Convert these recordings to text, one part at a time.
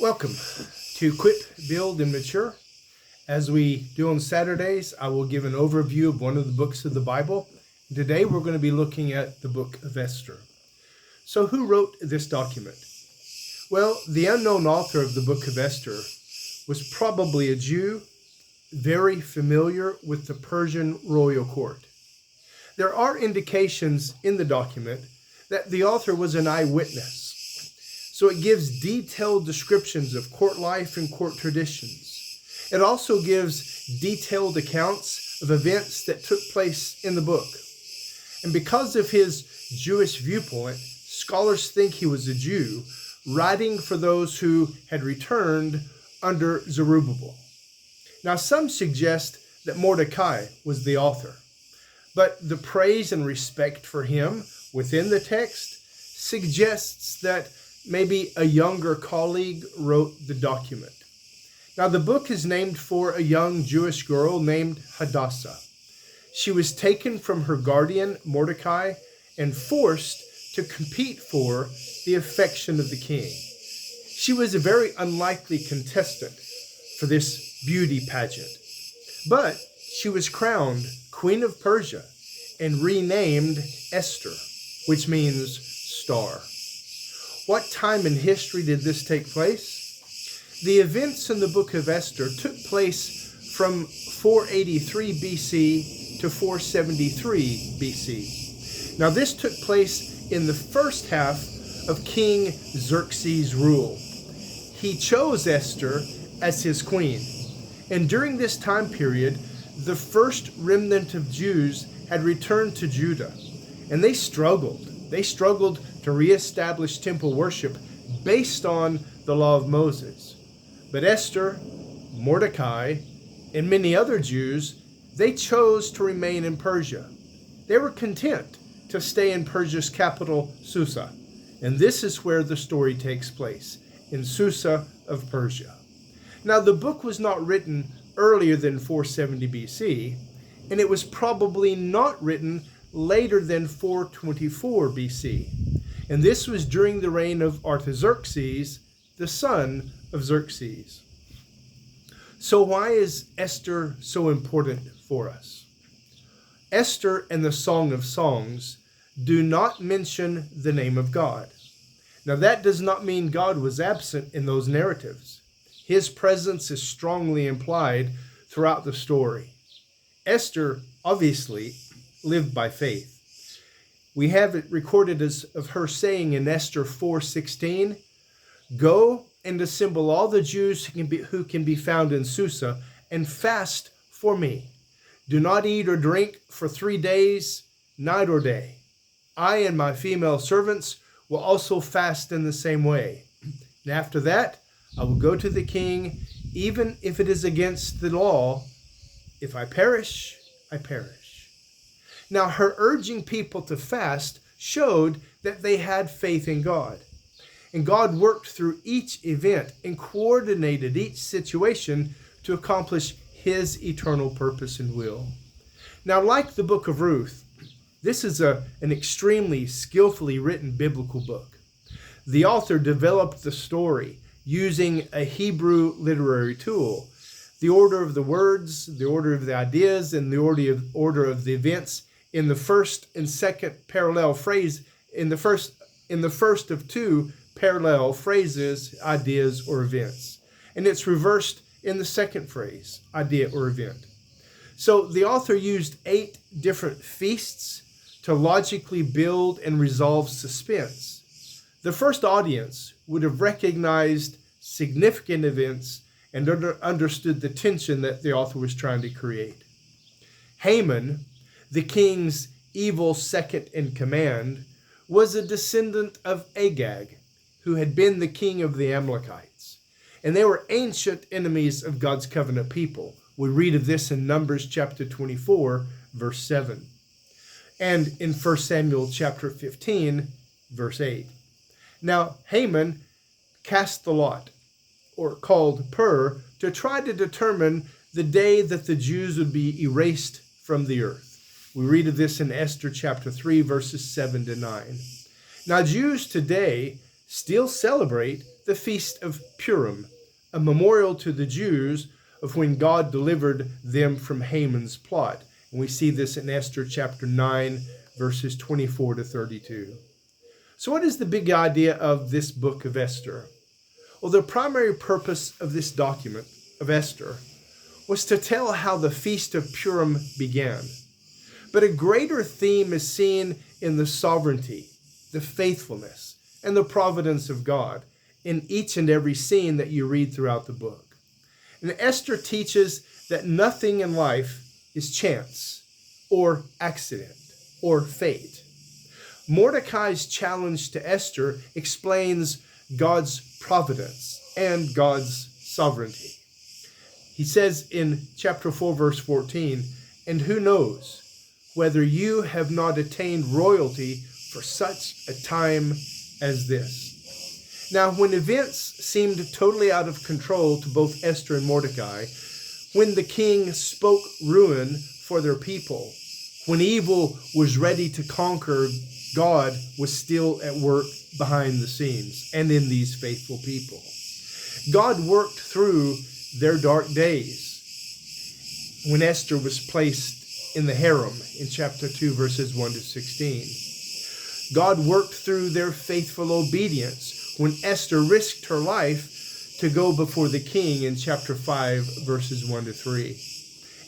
Welcome to Equip, Build, and Mature. As we do on Saturdays, I will give an overview of one of the books of the Bible. Today we're going to be looking at the book of Esther. So who wrote this document? Well, the unknown author of the book of Esther was probably a Jew, very familiar with the Persian royal court. There are indications in the document that the author was an eyewitness. So it gives detailed descriptions of court life and court traditions. It also gives detailed accounts of events that took place in the book. And because of his Jewish viewpoint, scholars think he was a Jew, writing for those who had returned under Zerubbabel. Now, some suggest that Mordecai was the author, but the praise and respect for him within the text suggests that maybe a younger colleague wrote the document. Now, the book is named for a young Jewish girl named Hadassah. She was taken from her guardian, Mordecai, and forced to compete for the affection of the king. She was a very unlikely contestant for this beauty pageant, but she was crowned Queen of Persia and renamed Esther, which means star. What time in history did this take place? The events in the book of Esther took place from 483 BC to 473 BC. Now, this took place in the first half of King Xerxes' rule. He chose Esther as his queen. And during this time period, the first remnant of Jews had returned to Judah. And they struggled. They struggled to reestablish temple worship based on the law of Moses. But Esther, Mordecai, and many other Jews, they chose to remain in Persia. They were content to stay in Persia's capital, Susa. And this is where the story takes place, in Susa of Persia. Now, the book was not written earlier than 470 BC, and it was probably not written later than 424 BC. And this was during the reign of Artaxerxes, the son of Xerxes. So why is Esther so important for us? Esther and the Song of Songs do not mention the name of God. Now, that does not mean God was absent in those narratives. His presence is strongly implied throughout the story. Esther obviously lived by faith. We have it recorded as of her saying in Esther 4:16, "Go and assemble all the Jews who can be found in Susa and fast for me. Do not eat or drink for 3 days, night or day. I and my female servants will also fast in the same way. And after that, I will go to the king, even if it is against the law. If I perish, I perish." Now, her urging people to fast showed that they had faith in God. And God worked through each event and coordinated each situation to accomplish his eternal purpose and will. Now, like the book of Ruth, this is an extremely skillfully written biblical book. The author developed the story using a Hebrew literary tool. The order of the words, the order of the ideas, and the order of the events in the first and second parallel phrase, in the first of two parallel phrases, ideas, or events. And it's reversed in the second phrase, idea or event. So the author used 8 different feasts to logically build and resolve suspense. The first audience would have recognized significant events and understood the tension that the author was trying to create. Haman, the king's evil second in command, was a descendant of Agag, who had been the king of the Amalekites. And they were ancient enemies of God's covenant people. We read of this in Numbers chapter 24, verse 7. And in 1 Samuel chapter 15, verse 8. Now, Haman cast the lot, or called Pur, to try to determine the day that the Jews would be erased from the earth. We read of this in Esther chapter 3, verses 7 to 9. Now, Jews today still celebrate the Feast of Purim, a memorial to the Jews of when God delivered them from Haman's plot. And we see this in Esther chapter 9, verses 24 to 32. So what is the big idea of this book of Esther? Well, the primary purpose of this document of Esther was to tell how the Feast of Purim began. But a greater theme is seen in the sovereignty, the faithfulness, and the providence of God in each and every scene that you read throughout the book. And Esther teaches that nothing in life is chance or accident or fate. Mordecai's challenge to Esther explains God's providence and God's sovereignty. He says in chapter 4, verse 14, "And who knows whether you have not attained royalty for such a time as this?" Now, when events seemed totally out of control to both Esther and Mordecai, when the king spoke ruin for their people, when evil was ready to conquer, God was still at work behind the scenes and in these faithful people. God worked through their dark days when Esther was placed in the harem in chapter 2, verses 1 to 16. God worked through their faithful obedience when Esther risked her life to go before the king in chapter 5, verses 1 to 3.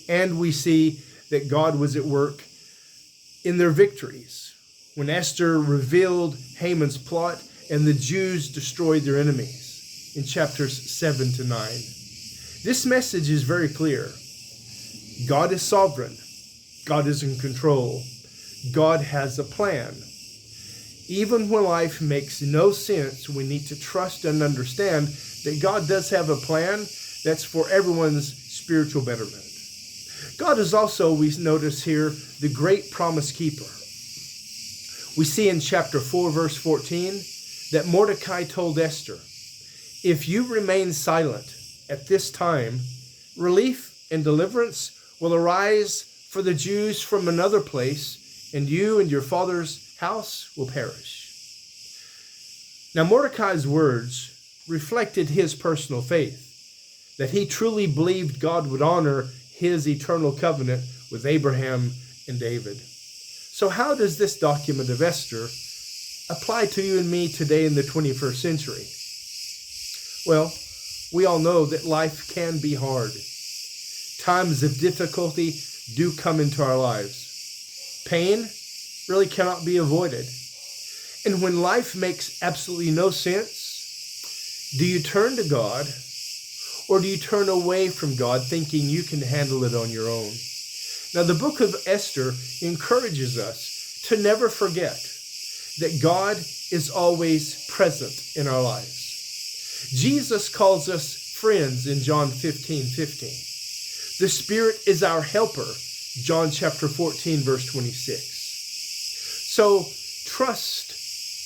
And we see that God was at work in their victories when Esther revealed Haman's plot and the Jews destroyed their enemies in chapters 7 to 9. This message is very clear. God is sovereign. God is in control. God has a plan. Even when life makes no sense, we need to trust and understand that God does have a plan that's for everyone's spiritual betterment. God is also, we notice here, the great promise keeper. We see in chapter 4, verse 14, that Mordecai told Esther, "If you remain silent at this time, relief and deliverance will arise for the Jews from another place, and you and your father's house will perish." Now, Mordecai's words reflected his personal faith, that he truly believed God would honor his eternal covenant with Abraham and David. So how does this document of Esther apply to you and me today in the 21st century? Well, we all know that life can be hard. Times of difficulty do come into our lives. Pain really cannot be avoided. And when life makes absolutely no sense, do you turn to God or do you turn away from God thinking you can handle it on your own? Now, the book of Esther encourages us to never forget that God is always present in our lives. Jesus calls us friends in John 15:15. The Spirit is our helper, John chapter 14, verse 26. So trust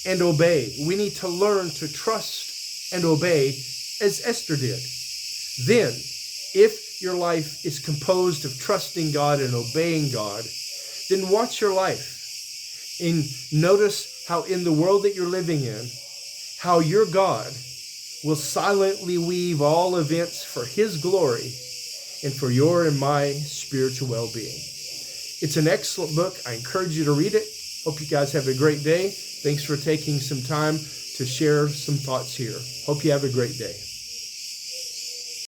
and obey. We need to learn to trust and obey as Esther did. Then, if your life is composed of trusting God and obeying God, then watch your life and notice how in the world that you're living in, how your God will silently weave all events for His glory and for your and my spiritual well-being. It's an excellent book. I encourage you to read it. Hope you guys have a great day. Thanks for taking some time to share some thoughts here. Hope you have a great day.